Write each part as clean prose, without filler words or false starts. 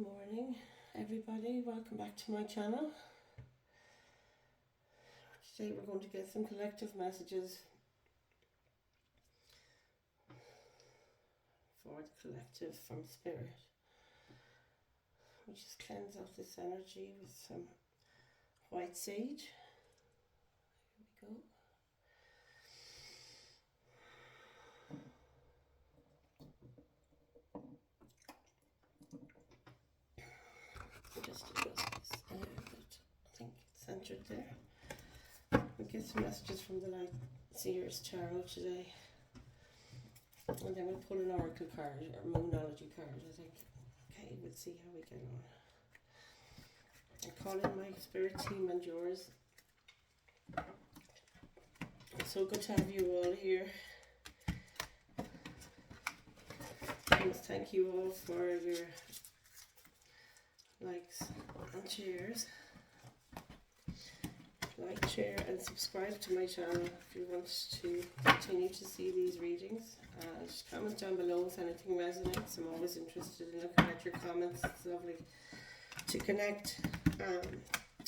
Morning everybody, welcome back to my channel. Today we're going to get some collective messages for the collective from Spirit. We just cleanse off this energy with some white sage. Here we go. Just adjust this a little bit. I think it's centered there. We'll get some messages from the Light Seers Tarot today. And then we'll pull an oracle card or moonology card, I think. Okay, we'll see how we get on. I call in my spirit team and yours. It's so good to have you all here. I must thank you all for your likes and shares. Like, share and subscribe to my channel if you want to continue to see these readings. Just comment down below if anything resonates. I'm always interested in looking at your comments. It's lovely to connect.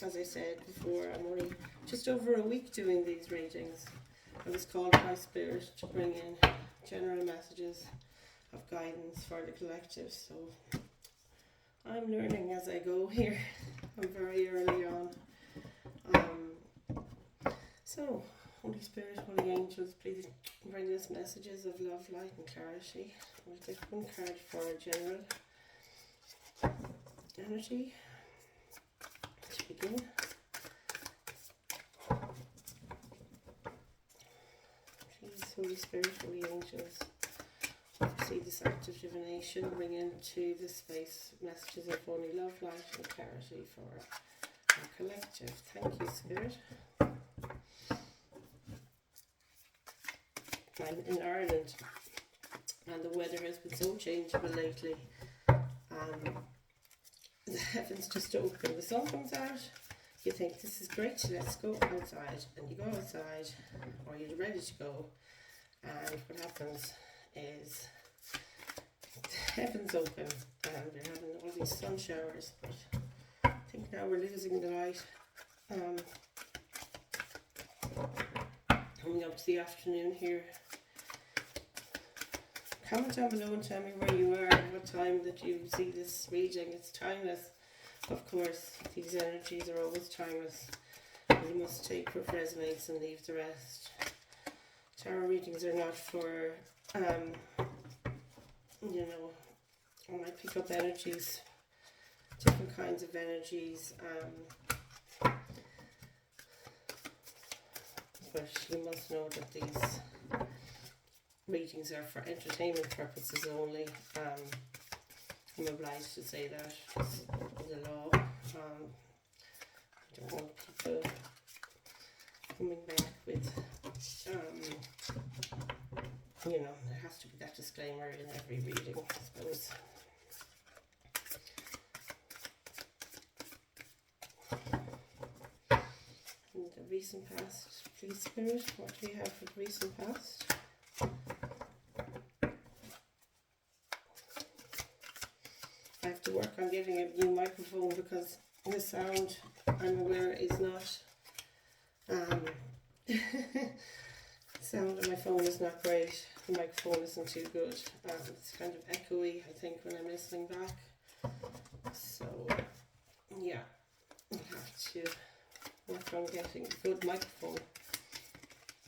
As I said before, I'm only just over a week doing these readings. I was called by Spirit to bring in general messages of guidance for the collective, so I'm learning as I go here. I'm very early on. So, Holy Spirit, Holy Angels, please bring us messages of love, light and clarity. We'll take one card for general energy to begin. Please, Holy Spirit, Holy Angels, see this act of divination, bring into this space messages of only love, light and clarity for our collective. Thank you, Spirit. I'm in Ireland and the weather has been so changeable lately. The heavens just open, the sun comes out, you think this is great, let's go outside, and you go outside or you're ready to go, and what happens is the heavens open and we're having all these sun showers, but I think now we're losing the light. Coming up to the afternoon here. Comment down below and tell me where you are and what time that you see this reading. It's timeless, of course. These energies are always timeless. You must take what resonates and leave the rest. Tarot readings are not for, you know, I might pick up energies, different kinds of energies. But you must know that these readings are for entertainment purposes only. I'm obliged to say that. It's the law. I don't want people coming back with, you know, there has to be that disclaimer in every reading, I suppose. In the recent past, please, Spirit, what do we have for the recent past? I have to work on getting a new microphone because the sound, I'm aware, is not, the sound on my phone is not great. The microphone isn't too good. It's kind of echoey, I think, when I'm listening back. So, yeah, I'll have to work on getting a good microphone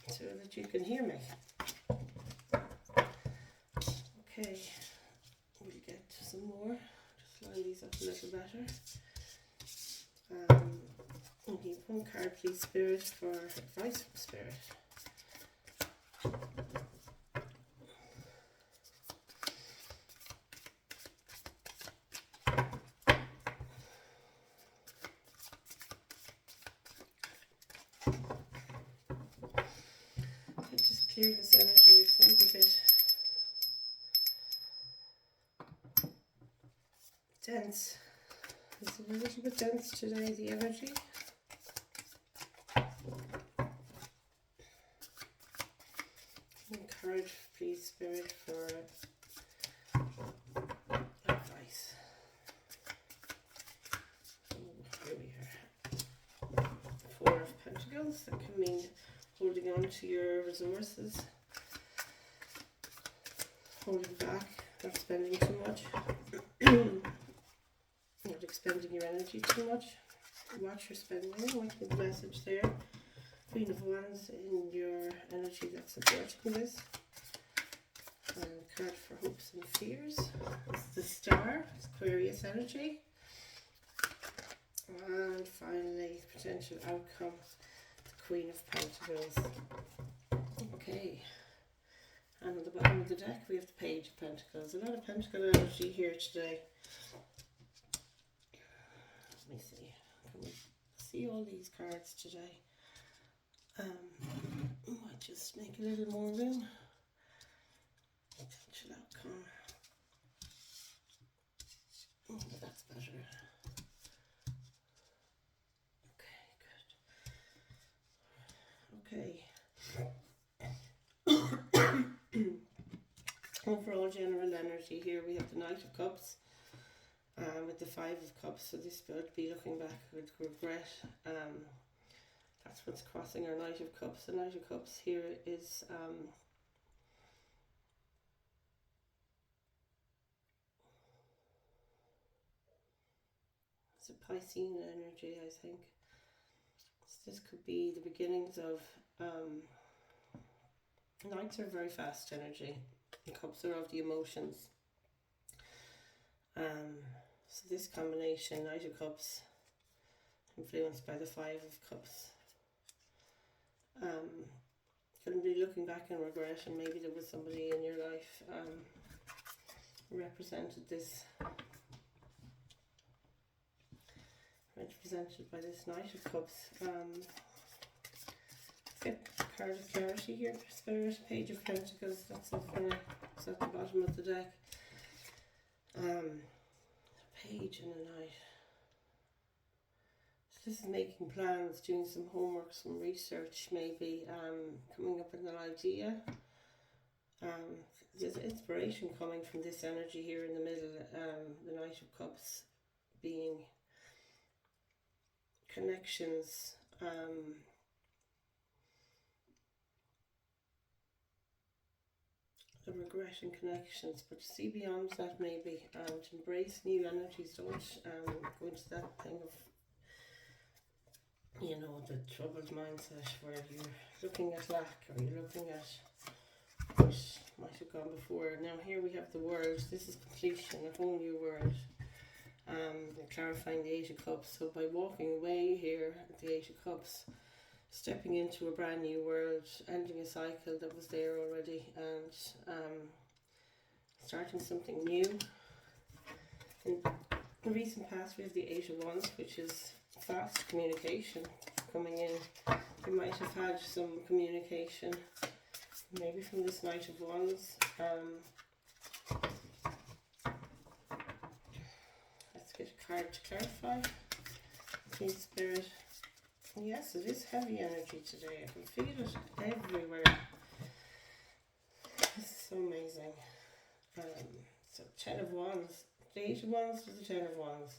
so that you can hear me. Okay, we'll get some more. Just line these up a little better. I'll give one card, please, Spirit, for advice from Spirit. Just clear this energy. It seems a bit dense. It's a little bit dense today, the energy. Encourage, please, Spirit, for advice. Pentacles. That can mean holding on to your resources, holding back, not spending too much, not expending your energy too much. Watch your spending. What is the message there? Queen of Wands in your energy that's supporting this. And a card for hopes and fears. This is the Star, it's Aquarius energy. And finally, potential outcome, the Queen of Pentacles. Okay. And at the bottom of the deck, we have the Page of Pentacles. A lot of Pentacle energy here today. Let me see. Can we see all these cards today? Might just make a little more room. Potential outcome. Oh, that's better. Okay, good. Overall general energy here, we have the Knight of Cups with the Five of Cups. So this would be looking back with regret. That's what's crossing our Knight of Cups. The Knight of Cups here is it's a Piscean energy, I think. So this could be the beginnings of Knights are very fast energy. The Cups are of the emotions. So this combination, Knight of Cups, influenced by the Five of Cups. Can be looking back in regret, and maybe there was somebody in your life represented by this Knight of Cups. Get card of clarity here, Spirit, Page of Pentacles, that's up there, it's at the bottom of the deck. Page and a Knight. So this is making plans, doing some homework, some research, maybe coming up with an idea. There's inspiration coming from this energy here in the middle, the Knight of Cups being connections, the regret and connections, but to see beyond that maybe, to embrace new energies. Don't go into that thing of, you know, the troubled mindset where you're looking at lack, or you're looking at what might have gone before. Now here we have the World. This is completion, a whole new world. Clarifying the Eight of Cups. So by walking away here at the Eight of Cups, stepping into a brand new world, ending a cycle that was there already, and starting something new. In the recent past, we have the Eight of Wands, which is fast communication coming in. You might have had some communication, maybe from this Knight of Wands. Let's get a card to clarify. Please, Spirit. Yes, it is heavy energy today. I can feel it everywhere. This is so amazing. So 10 of Wands. The 8 of Wands to the 10 of Wands.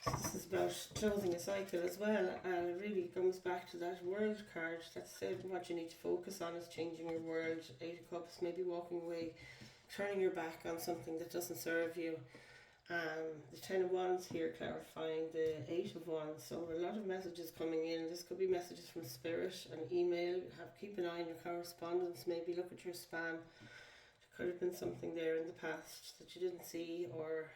So this is about closing a cycle as well, and it really comes back to that World card. That's what you need to focus on, is changing your world. 8 of Cups, maybe walking away, turning your back on something that doesn't serve you. The 10 of Wands here clarifying the 8 of Wands. So a lot of messages coming in. This could be messages from Spirit, an email. Keep an eye on your correspondence. Maybe look at your spam. There could have been something there in the past that you didn't see, or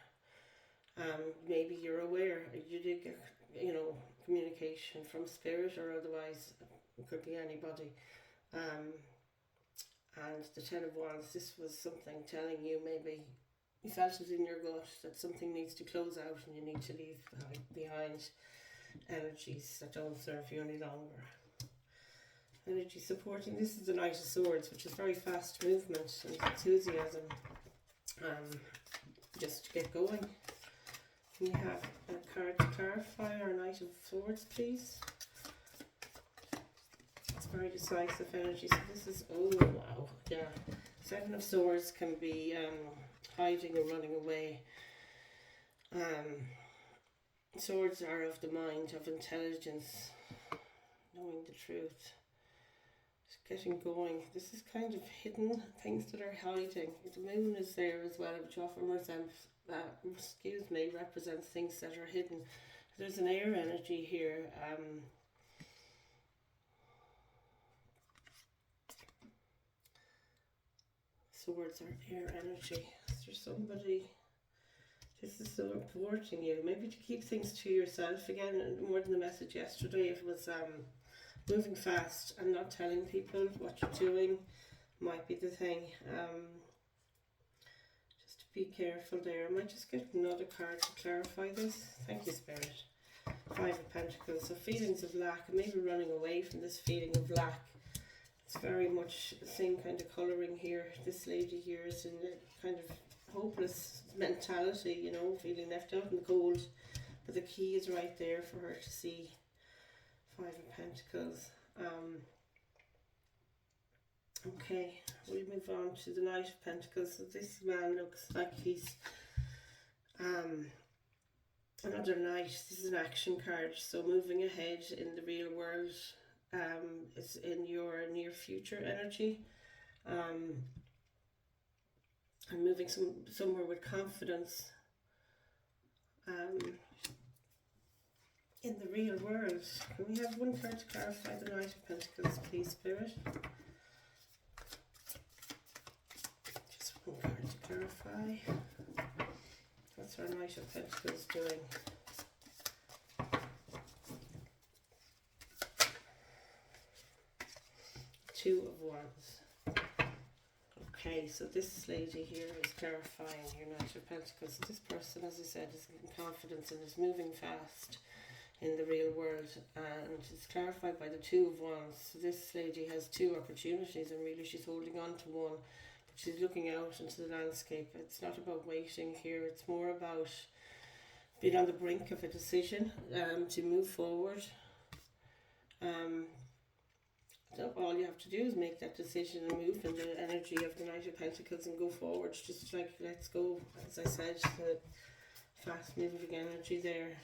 maybe you're aware you did get, you know, communication from Spirit, or otherwise it could be anybody. And the 10 of Wands, this was something telling you, maybe you felt it in your gut that something needs to close out, and you need to leave behind energies that don't serve you any longer. Energy supporting, this is the Knight of Swords, which is very fast movement and enthusiasm, just to get going. Can we have a card to clarify our Knight of Swords, please? It's very decisive energy. So this is, oh wow, yeah. 7 of Swords can be hiding and running away. Swords are of the mind, of intelligence, knowing the truth, getting going. This is kind of hidden things that are hiding. The moon is there as well, which often represents things that are hidden. There's an air energy here. Swords are air energy. Is there somebody? This is so important you. Maybe to keep things to yourself again, more than the message yesterday. It was moving fast and not telling people what you're doing might be the thing. Just to be careful there. I might just get another card to clarify this. Thank you, Spirit. Five of Pentacles. So feelings of lack, and maybe running away from this feeling of lack. It's very much the same kind of colouring here. This lady here is in a kind of hopeless mentality, you know, feeling left out in the cold. But the key is right there for her to see. Five of Pentacles. Okay, we'll move on to the Knight of Pentacles. So this man looks like he's another knight. This is an action card. So moving ahead in the real world. It's in your near future energy. And moving somewhere with confidence. In the real world. Can we have one card to clarify the Knight of Pentacles, please, Spirit? Just one card to clarify. What's our Knight of Pentacles doing? Two of Wands. Okay, so this lady here is clarifying your Knight of Pentacles. This person, as I said, is getting confidence and is moving fast in the real world, and it's clarified by the Two of Wands. So this lady has two opportunities, and really she's holding on to one, but she's looking out into the landscape. It's not about waiting here, it's more about being on the brink of a decision to move forward. So all you have to do is make that decision and move in the energy of the Knight of Pentacles and go forward. Just like, let's go, as I said, the fast moving energy there.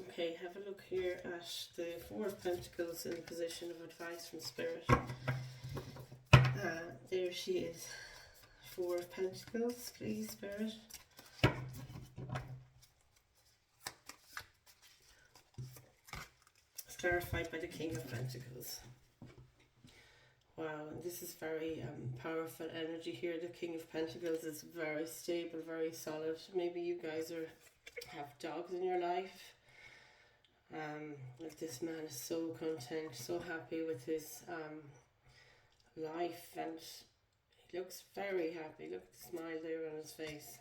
Okay, have a look here at the Four of Pentacles in the position of advice from Spirit. There she is. Four of Pentacles, please, Spirit. It's clarified by the King of Pentacles. Wow, and this is very powerful energy here. The King of Pentacles is very stable, very solid. Maybe you guys have dogs in your life. Like this man is so content, so happy with his life, and he looks very happy. Look at the smile there on his face.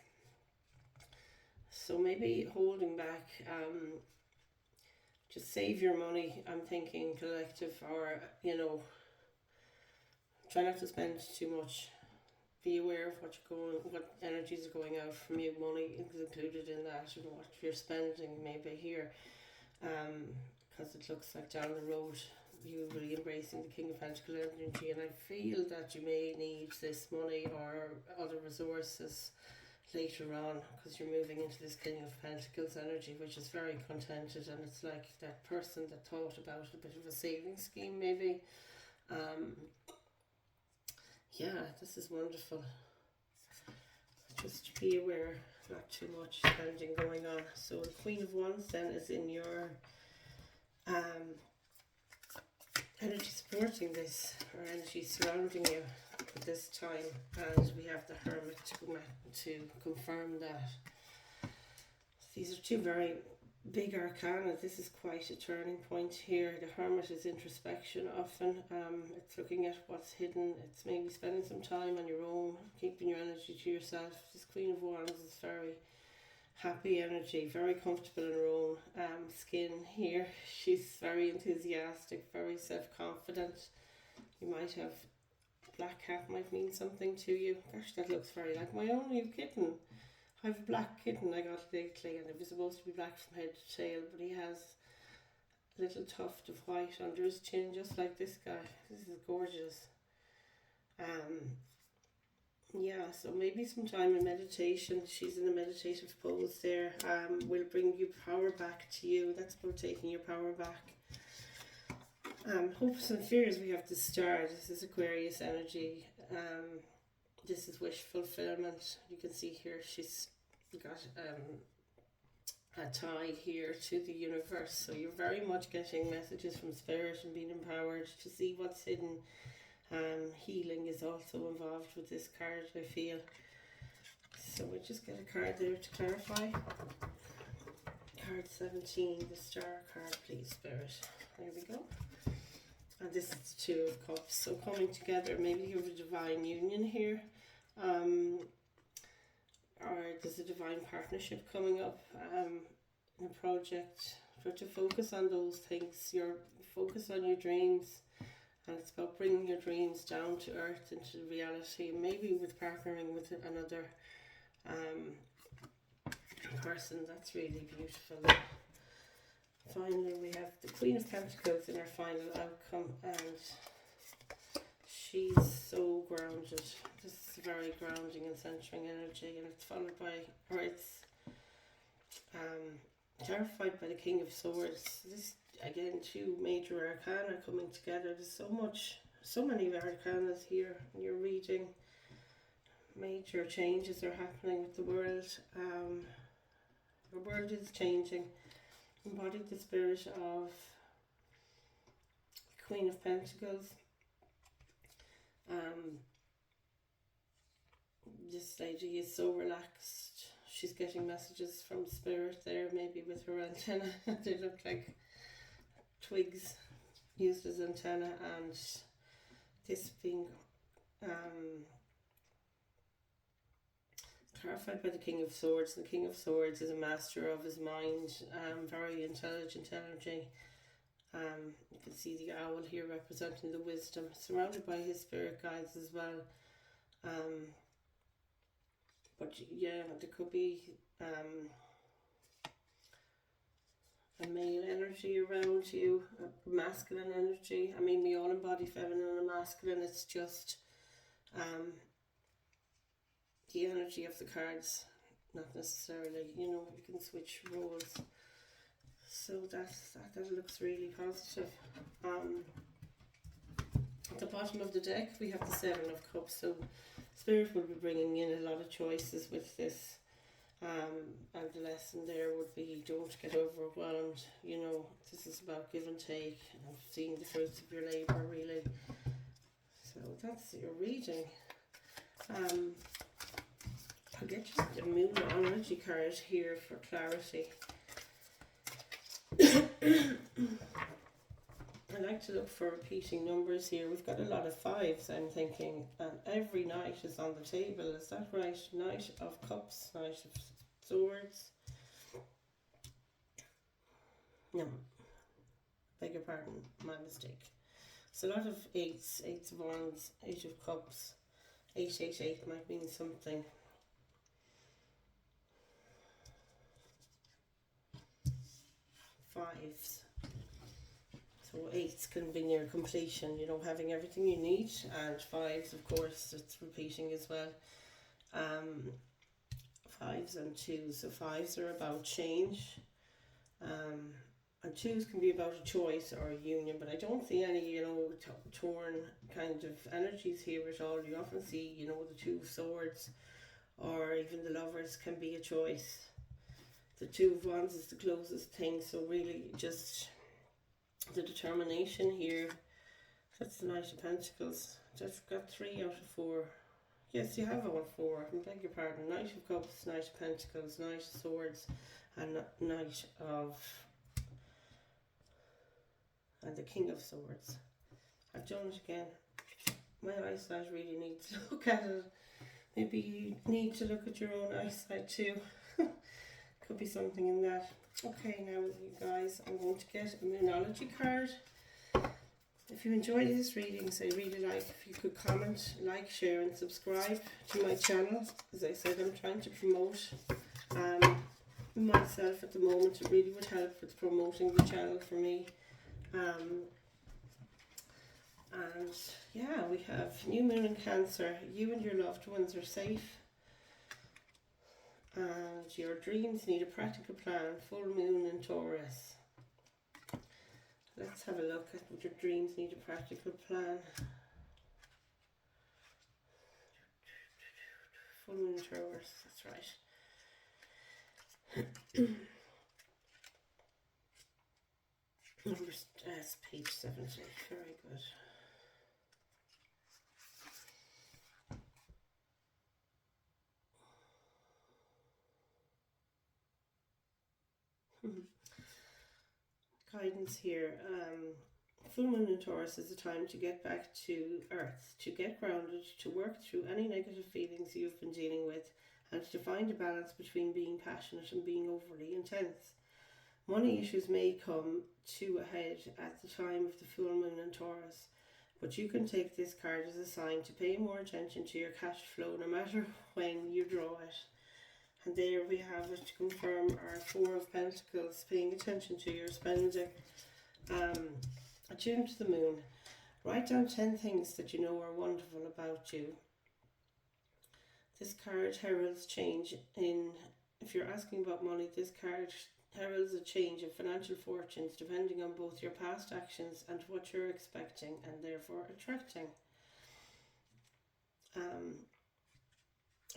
So maybe holding back, just save your money, I'm thinking collective, or, you know, try not to spend too much. Be aware of what energies are going out from you. Money is included in that, and what you're spending maybe here. Because it looks like down the road you will be embracing the King of Pentacles energy, and I feel that you may need this money or other resources later on, because you're moving into this King of Pentacles energy, which is very contented, and it's like that person that thought about a bit of a saving scheme maybe. Yeah, this is wonderful. Just be aware, not too much spending going on. So the Queen of Wands then is in your energy supporting this, or energy surrounding you at this time, and we have the Hermit to confirm that. These are two very big arcana. This is quite a turning point here. The Hermit is introspection often. It's looking at what's hidden. It's maybe spending some time on your own, keeping your energy to yourself. This Queen of Wands is very happy energy, very comfortable in her own skin here. She's very enthusiastic, very self-confident. You might have black cat, might mean something to you. Gosh, that looks very like my own new kitten. I have a black kitten I got lately, and it was supposed to be black from head to tail, but he has a little tuft of white under his chin, just like this guy. This is gorgeous. Yeah, so maybe some time in meditation. She's in a meditative pose there. Will bring you power back to you. That's about taking your power back. Hopes and fears, we have to start. This is Aquarius energy. This is wish fulfillment. You can see here she's got a tie here to the universe. So you're very much getting messages from spirit and being empowered to see what's hidden. Healing is also involved with this card, I feel. So we'll just get a card there to clarify. Card 17, the star card, please, spirit. There we go. And this is the Two of Cups. So coming together, maybe you have a divine union here. Or there's a divine partnership coming up in a project. Try to focus on those things. Focus on your dreams. And it's about bringing your dreams down to earth, into reality. Maybe with partnering with another person. That's really beautiful. Finally, we have the Queen of Pentacles in our final outcome, and she's so grounded. This is very grounding and centering energy, and it's followed by, or it's terrified by the King of Swords. This, again, two major arcana coming together. There's so many arcanas here in your reading. Major changes are happening with the world. The world is changing. Embodied the spirit of Queen of Pentacles. This lady is so relaxed. She's getting messages from spirit there, maybe with her antenna. They look like twigs used as antenna, and this being clarified by the King of Swords. The King of Swords is a master of his mind, very intelligent energy. You can see the owl here representing the wisdom, surrounded by his spirit guides as well. But yeah, there could be a male energy around you, a masculine energy. I mean, we all embody feminine and masculine. It's just the energy of the cards, not necessarily, you can switch roles. So that looks really positive. At the bottom of the deck we have the Seven of Cups, so Spirit will be bringing in a lot of choices with this, and the lesson there would be, don't get overwhelmed. This is about give and take, and seeing the fruits of your labour, really. So that's your reading. I'll get just a moon energy card here for clarity. I like to look for repeating numbers here. We've got a lot of fives, I'm thinking, and every knight is on the table. Is that right? Knight of Cups, Knight of Swords. No, beg your pardon, my mistake. So a lot of eights of Wands, Eight of Cups, 888 might mean something. Fives. So eights can be near completion, having everything you need, and fives, of course, it's repeating as well. Fives and twos. So fives are about change, and twos can be about a choice or a union, but I don't see any, torn kind of energies here at all. You often see, the Two of Swords, or even the Lovers can be a choice. The Two of Wands is the closest thing, so really just the determination here. That's the Knight of Pentacles. I've got 3 out of 4. Yes, you have all 4. I beg your pardon. Knight of Cups, Knight of Pentacles, Knight of Swords, and Knight of... and the King of Swords. I've done it again. My eyesight really needs to look at it. Maybe you need to look at your own eyesight too. Could be something in that. Okay, now you guys, I'm going to get a Moonology card. If you enjoyed this reading, I really like if you could comment, like, share and subscribe to my channel. As I said, I'm trying to promote myself at the moment. It really would help with promoting the channel for me. And yeah, we have new moon in Cancer. You and your loved ones are safe, and your dreams need a practical plan. Full moon in Taurus. Let's have a look at what your dreams need a practical plan. Full moon in Taurus, that's right. It's page 70. Very good. Guidance here. Full moon in Taurus is a time to get back to earth, to get grounded, to work through any negative feelings you've been dealing with, and to find a balance between being passionate and being overly intense. Money issues may come to a head at the time of the full moon in Taurus, but you can take this card as a sign to pay more attention to your cash flow no matter when you draw it. And there we have it to confirm our Four of Pentacles, paying attention to your spending. Attuned to the moon. Write down 10 things that you know are wonderful about you. This card heralds change in, if you're asking about money, this card heralds a change of financial fortunes depending on both your past actions and what you're expecting and therefore attracting.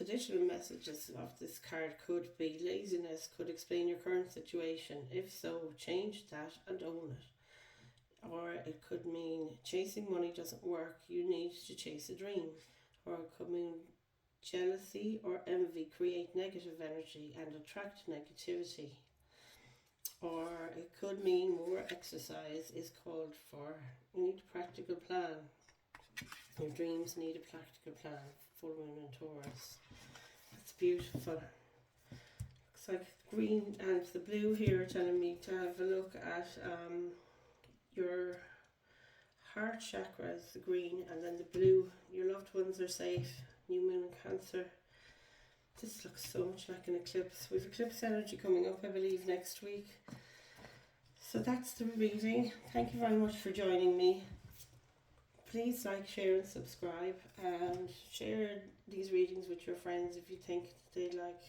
Additional messages of this card could be laziness could explain your current situation. If so, change that and own it. Or it could mean chasing money doesn't work, you need to chase a dream. Or it could mean jealousy or envy create negative energy and attract negativity. Or it could mean more exercise is called for. You need a practical plan. Your dreams need a practical plan. Full moon in Taurus. It's beautiful. Looks like green and the blue here are telling me to have a look at your heart chakra is the green, and then the blue, your loved ones are safe. New moon in Cancer. This looks so much like an eclipse. We have eclipse energy coming up, I believe, next week. So that's the reading. Thank you very much for joining me. Please like, share and subscribe, and share these readings with your friends if you think they'd like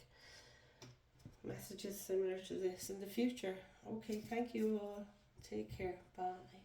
messages similar to this in the future. Okay, thank you all. Take care. Bye.